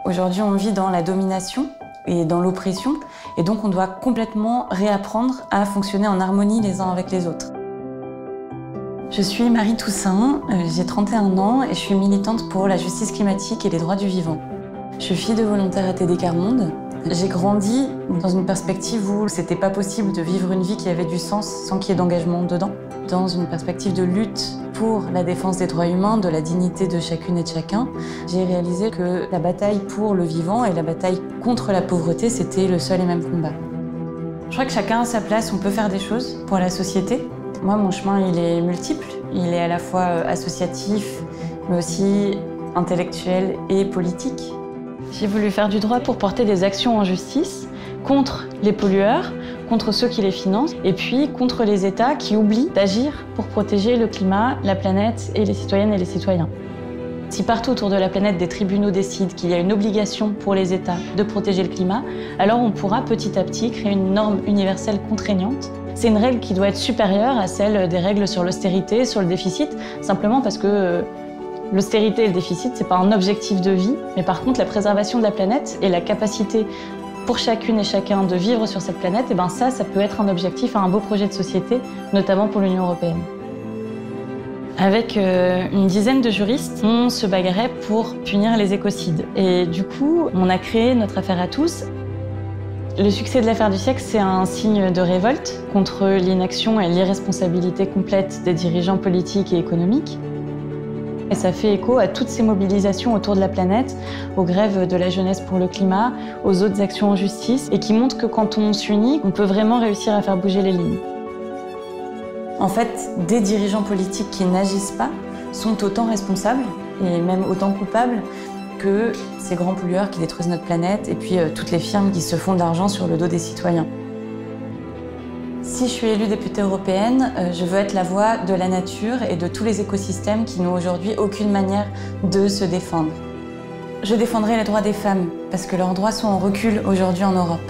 Aujourd'hui, on vit dans la domination et dans l'oppression, et donc on doit complètement réapprendre à fonctionner en harmonie les uns avec les autres. Je suis Marie Toussaint, j'ai 31 ans et je suis militante pour la justice climatique et les droits du vivant. Je suis fille de volontaire à TD Quart Monde. J'ai grandi dans une perspective où c'était pas possible de vivre une vie qui avait du sens sans qu'il y ait d'engagement dedans. Dans une perspective de lutte pour la défense des droits humains, de la dignité de chacune et de chacun, j'ai réalisé que la bataille pour le vivant et la bataille contre la pauvreté, c'était le seul et même combat. Je crois que chacun a sa place, on peut faire des choses pour la société. Moi, mon chemin, il est multiple. Il est à la fois associatif, mais aussi intellectuel et politique. J'ai voulu faire du droit pour porter des actions en justice contre les pollueurs, contre ceux qui les financent, et puis contre les États qui oublient d'agir pour protéger le climat, la planète et les citoyennes et les citoyens. Si partout autour de la planète des tribunaux décident qu'il y a une obligation pour les États de protéger le climat, alors on pourra petit à petit créer une norme universelle contraignante. C'est une règle qui doit être supérieure à celle des règles sur l'austérité, sur le déficit, simplement parce que l'austérité et le déficit, c'est pas un objectif de vie, mais par contre la préservation de la planète et la capacité pour chacune et chacun de vivre sur cette planète, et ça peut être un objectif, un beau projet de société, notamment pour l'Union européenne. Avec une dizaine de juristes, on se bagarrait pour punir les écocides. Et du coup, on a créé notre affaire à tous. Le succès de l'affaire du siècle, c'est un signe de révolte contre l'inaction et l'irresponsabilité complète des dirigeants politiques et économiques. Et ça fait écho à toutes ces mobilisations autour de la planète, aux grèves de la jeunesse pour le climat, aux autres actions en justice, et qui montrent que quand on s'unit, on peut vraiment réussir à faire bouger les lignes. En fait, des dirigeants politiques qui n'agissent pas sont autant responsables, et même autant coupables, que ces grands pollueurs qui détruisent notre planète, et puis toutes les firmes qui se font de l'argent sur le dos des citoyens. Si je suis élue députée européenne, je veux être la voix de la nature et de tous les écosystèmes qui n'ont aujourd'hui aucune manière de se défendre. Je défendrai les droits des femmes, parce que leurs droits sont en recul aujourd'hui en Europe.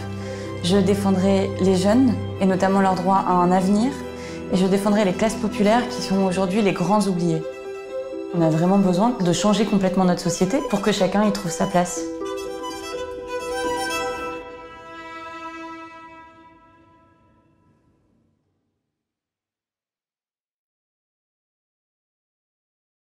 Je défendrai les jeunes, et notamment leur droit à un avenir, et je défendrai les classes populaires qui sont aujourd'hui les grands oubliés. On a vraiment besoin de changer complètement notre société pour que chacun y trouve sa place.